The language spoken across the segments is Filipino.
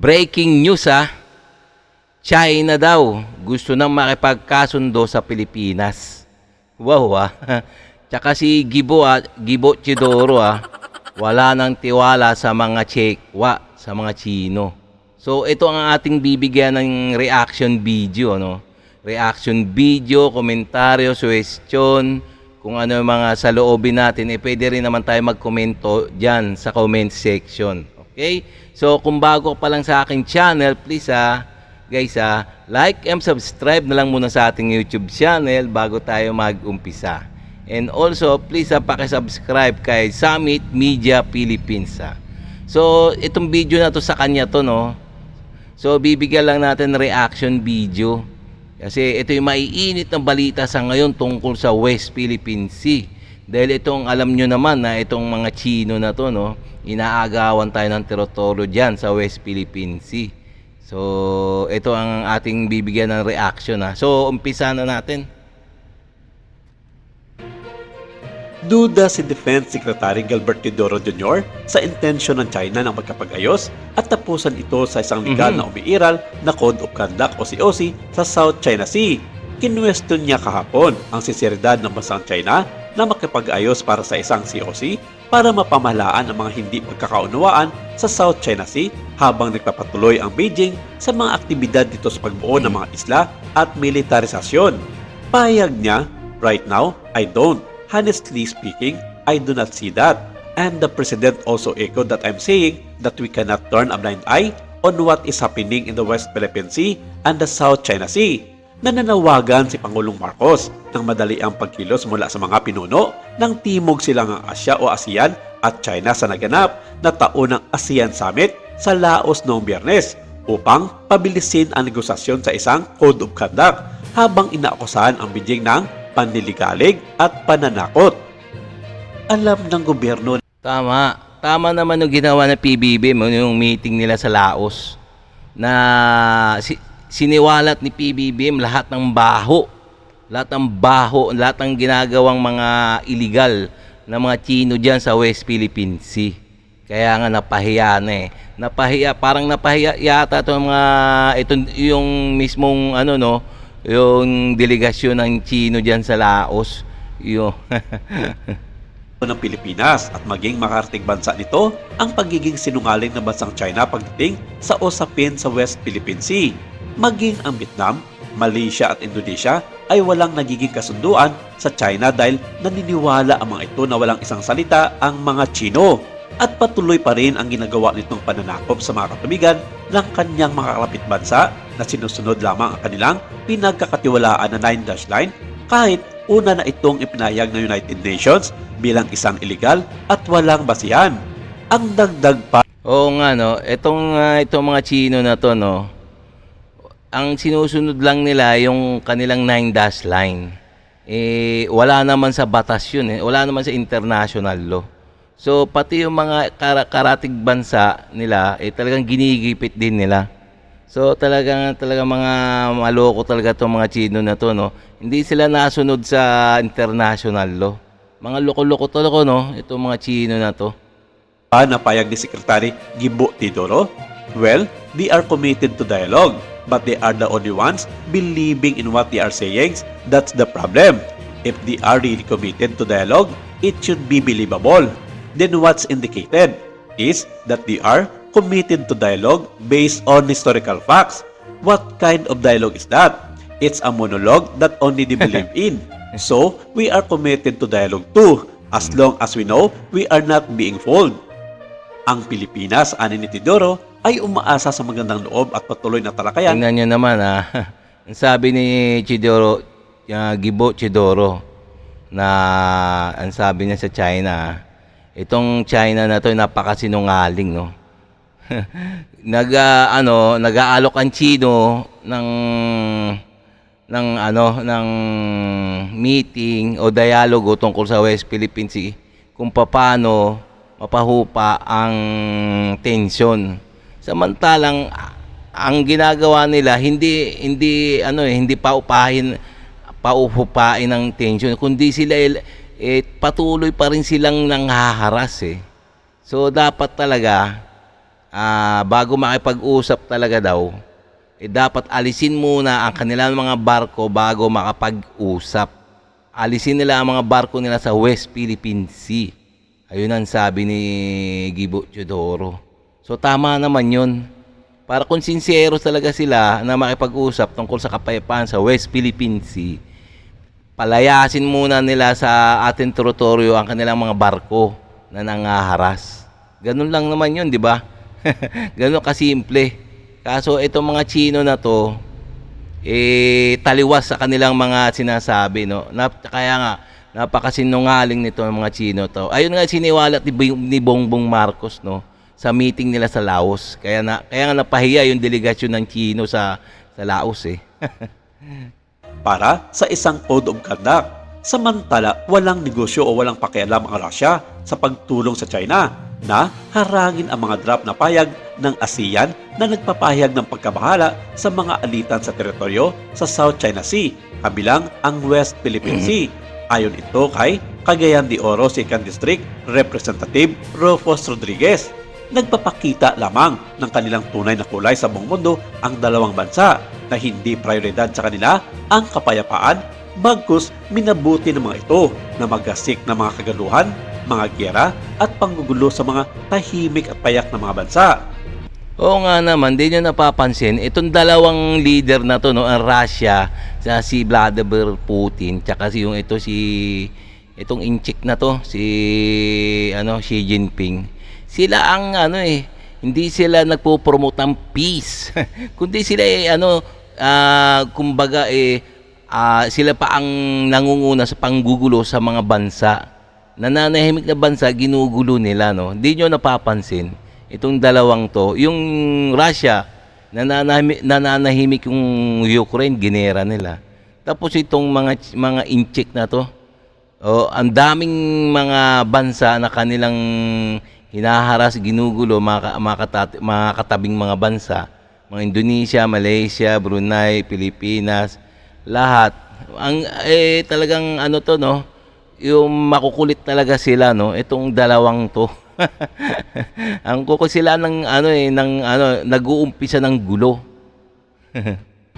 Breaking news China daw gusto nang makipagkasundo sa Pilipinas. Wow Tsaka si Gibo Chidoro wala nang tiwala sa mga Chekwa, sa mga Chino. So ito ang ating bibigyan ng reaction video, no? Reaction video, komentaryo, suggestion, kung ano yung mga saloobin natin, pwede rin naman tayo magkomento dyan sa comment section. Okay? So kung bago pa lang sa aking channel, please guys like and subscribe na lang muna sa ating YouTube channel bago tayo mag-umpisa. And also, please paki-subscribe kay Summit Media Philippines. So, itong video na to sa kanya to, no? So, bibigyan lang natin reaction video. Kasi ito yung maiinit na balita sa ngayon tungkol sa West Philippine Sea. Dahil itong, alam nyo naman na itong mga Chino na to, no? Inaagawan tayo ng teritoryo dyan sa West Philippine Sea. So, ito ang ating bibigyan ng reaction. So, umpisa na natin. Duda si Defense Secretary Gilbert Teodoro Jr. sa intensyon ng China ng magkapag-ayos at tapusan ito sa isang legal na umiiral na Code of Conduct o COC sa South China Sea. Kinwestiyon niya kahapon ang sinseridad ng bansang China na makipag-ayos para sa isang COC para mapamahalaan ang mga hindi pagkakaunawaan sa South China Sea habang nagpapatuloy ang Beijing sa mga aktibidad dito sa pagbuo ng mga isla at militarisasyon. Pahayag niya, "Right now, I don't. Honestly speaking, I do not see that." And the President also echoed that I'm saying that we cannot turn a blind eye on what is happening in the West Philippine Sea and the South China Sea. Nananawagan si Pangulong Marcos ng madali ang pagkilos mula sa mga pinuno ng Timog Silangang Asya o ASEAN at China sa naganap na taunang ASEAN Summit sa Laos noong Biyernes upang pabilisin ang negosasyon sa isang Code of Conduct habang inaakusahan ang Beijing ng panliligalig at pananakot. Alam ng gobyerno. Tama naman yung ginawa ng PBBM, yung meeting nila sa Laos. Na siniwalat ni PBBM lahat ng baho. Lahat ng ginagawang mga illegal na mga Chino dyan sa West Philippine Sea. Kaya nga napahiya na parang napahiya yata yung mismong yung delegasyon ng Chino dyan sa Laos. Ng Pilipinas at maging makarating bansa nito ang pagiging sinungaling ng bansang China pagdating sa usapin sa West Philippine Sea. Maging ang Vietnam, Malaysia at Indonesia ay walang nagiging kasunduan sa China dahil naniniwala ang mga ito na walang isang salita ang mga Chino. At patuloy pa rin ang ginagawa nitong pananakop sa mga katubigan ng kanyang mga kalapit bansa na sinusunod lamang ang kanilang pinagkakatiwalaan na 9-dash line kahit una na itong ipinahayag ng United Nations bilang isang illegal at walang basihan. Ang dagdag pa. Oo nga itong mga Chino na to ang sinusunod lang nila yung kanilang 9-dash line. Wala naman sa batas yun wala naman sa international law. So pati yung mga karatig bansa nila talagang ginigipit din nila. So talagang mga maloko talaga tong mga Chino na to Hindi sila nasunod sa international law. Mga loko-loko talaga itong mga Chino na to. Napayag ni Secretary Gibo Teodoro, well, they are committed to dialogue, but they are the only ones believing in what they are saying. That's the problem. If they are really committed to dialogue, it should be believable. Then what's indicated is that they are committed to dialogue based on historical facts. What kind of dialogue is that? It's a monologue that only they believe in. So, we are committed to dialogue too, as long as we know we are not being fooled. Ang Pilipinas, ani ni Teodoro, ay umaasa sa magandang loob at patuloy na talakayan. Tingnan nyo naman ang sabi ni Gibo Chidoro na ang sabi niya sa China, itong China na to napakasinungaling nag-aalok ang Chino ng meeting o dialogo tungkol sa West Philippine Sea kung paano mapahupa ang tensyon. Samantalang ang ginagawa nila hindi pauhupain ng tensyon kundi sila patuloy pa rin silang nanghaharas So dapat talaga bago makipag-usap talaga daw, dapat alisin muna ang kanilang mga barko bago makapag-usap. Alisin nila ang mga barko nila sa West Philippine Sea. Ayun ang sabi ni Gibo Teodoro. So tama naman yun. Para kung sincero talaga sila na makipag-usap tungkol sa kapayapaan sa West Philippine Sea, palayasin muna nila sa ating teritoryo ang kanilang mga barko na nangaharas. Ganun lang naman yun, di ba? Ganun kasimple. Kaso itong mga Chino na to, taliwas sa kanilang mga sinasabi, no? Kaya nga, napakasinungaling nito ng mga Chino to. Ayun nga siniwalat ni Bongbong Marcos, no? Sa meeting nila sa Laos. Kaya nga napahiya yung delegasyon ng Chino sa Laos, eh. Para sa isang code of conduct. Samantala, walang negosyo o walang pakialam ang Russia sa pagtulong sa China na harangin ang mga draft na payag ng ASEAN na nagpapahayag ng pagkabahala sa mga alitan sa teritoryo sa South China Sea, kabilang ang West Philippine Sea. Ayon ito kay Cagayan de Oro 2nd District Representative Rufus Rodriguez. Nagpapakita lamang ng kanilang tunay na kulay sa buong mundo ang dalawang bansa na hindi prioridad sa kanila ang kapayapaan, bagkus minabuti ng mga ito na magasik ng mga kagaluhan, mga giyera at panggugulo sa mga tahimik at payak na mga bansa. Oo nga naman, di nyo napapansin, itong dalawang leader na to, no, ang Russia, si Vladimir Putin, tsaka itong inchik na to, si Xi Jinping. Sila ang hindi sila nagpo-promote ng peace. Kundi sila kumbaga sila pa ang nangunguna sa panggugulo sa mga bansa. Nananahimik na bansa, ginugulo nila, no? Hindi nyo napapansin itong dalawang to. Yung Russia, nananahimik yung Ukraine, ginera nila. Tapos itong mga inchik na to, ang daming mga bansa na kanilang hinaharas, ginugulo, mga katabing mga bansa. Mga Indonesia, Malaysia, Brunei, Pilipinas, lahat. Talagang no? Yung makukulit talaga sila, no? Itong dalawang to. Ang kuko sila nag-uumpisa ng gulo.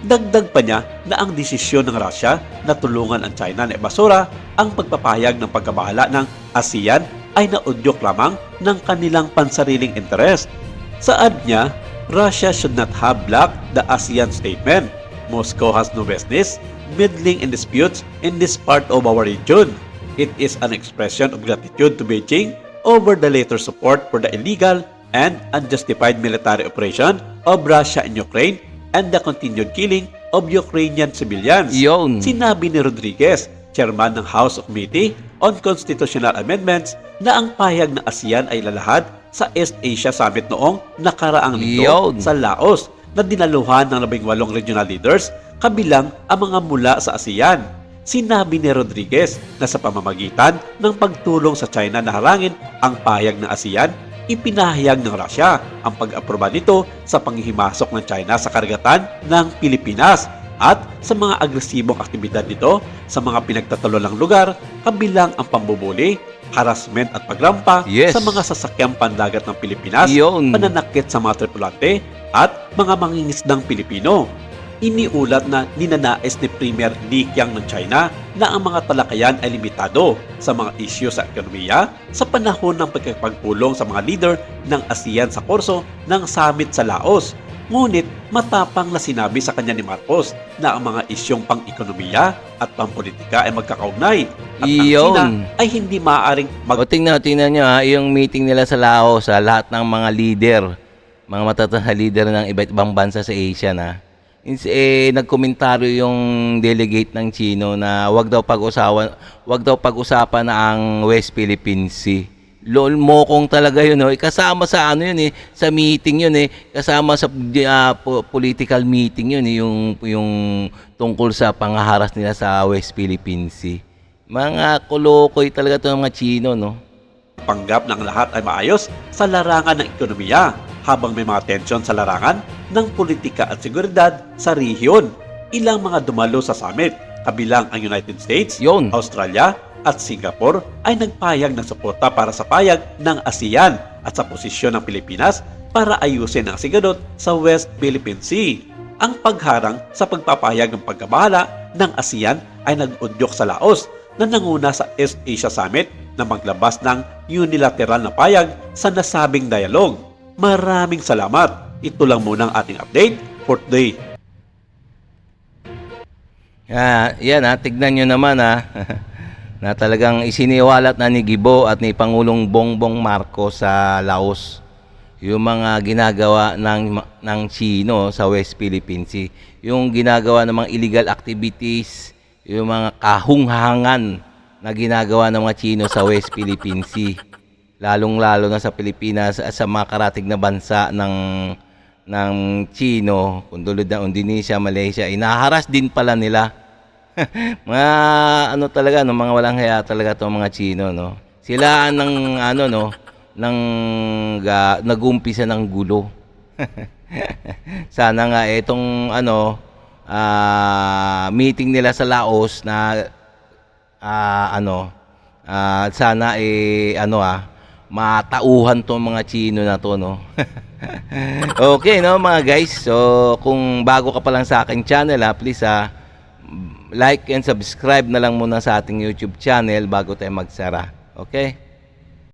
Dagdag pa niya na ang desisyon ng Russia na tulungan ang China na ibasura ang pagpapahayag ng pagkabahala ng ASEAN ay naudyok lamang ng kanilang pansariling interest. Saad niya, Russia should not have blocked the ASEAN statement. Moscow has no business meddling in disputes in this part of our region. It is an expression of gratitude to Beijing over the later support for the illegal and unjustified military operation of Russia in Ukraine and the continued killing of Ukrainian civilians. Yun. Sinabi ni Rodriguez, chairman ng House Committee on Constitutional Amendments, na ang pahayag ng ASEAN ay lalahad sa East Asia Summit noong nakaraang linggo sa Laos na dinaluhan ng 18 regional leaders kabilang ang mga mula sa ASEAN. Sinabi ni Rodriguez na sa pamamagitan ng pagtulong sa China na harangin ang pahayag ng ASEAN, ipinahayag ng Russia ang pag-aproba nito sa panghihimasok ng China sa karagatan ng Pilipinas at sa mga agresibong aktibidad nito sa mga pinagtatalolang lugar kabilang ang pambubuli, harassment at pagrampa sa mga sasakyang pandagat ng Pilipinas, pananakit sa mga tripulante at mga mangingisdang Pilipino. Iniulat na ninanais ni Premier Li Qiang ng China na ang mga talakayan ay limitado sa mga isyu sa ekonomiya sa panahon ng pagkakapagpulong sa mga leader ng ASEAN sa kurso ng summit sa Laos. Ngunit matapang na sinabi sa kanya ni Marcos na ang mga isyong pang-ekonomiya at pang-politika ay magkakaugnay at ang China ay hindi maaaring tingnan nyo yung meeting nila sa Laos, lahat ng mga leader, mga matatanda leader ng iba't ibang bansa sa Asia na nagkomentaryo yung delegate ng Chino na wag daw pag-usapan na ang West Philippine Sea. Lol, mokong talaga yun, no? Kasama sa sa meeting yun, kasama sa political meeting yun, yung tungkol sa pangaharas nila sa West Philippine Sea. Mga kolokoy talaga ito ng mga Chino, no? Panggap ng lahat ay maayos sa larangan ng ekonomiya habang may mga tensyon sa larangan ng politika at seguridad sa rehiyon. Ilang mga dumalo sa summit, kabilang ang United States, Australia at Singapore ay nagpayag ng suporta para sa payag ng ASEAN at sa posisyon ng Pilipinas para ayusin ang sigalot sa West Philippine Sea. Ang pagharang sa pagpapahayag ng pagkabahala ng ASEAN ay nag-udyok sa Laos na nanguna sa East Asia Summit na maglabas ng unilateral na payag sa nasabing dialogue. Maraming salamat. Ito lang muna ang ating update for today. Yan tignan nyo naman na talagang isiniwalat na ni Gibo at ni Pangulong Bongbong Marcos sa Laos yung mga ginagawa ng Chino sa West Philippine Sea, yung ginagawa ng mga illegal activities, yung mga kahunghangan na ginagawa ng mga Chino sa West Philippine Sea, lalong-lalo na sa Pilipinas at sa mga karatig na bansa ng Chino, kundulod ng Indonesia, Malaysia, inaharas din pala nila. Mga ano talaga, no, mga walang haya talaga tong mga Chino, no. Sila nag-umpisa ng gulo. Sana nga itong meeting nila sa Laos na sana matauhan tong mga Chino na to, no. Okay, no mga guys. So kung bago ka pa lang sa aking channel, please like and subscribe na lang muna sa ating YouTube channel bago tayo magsara. Okay?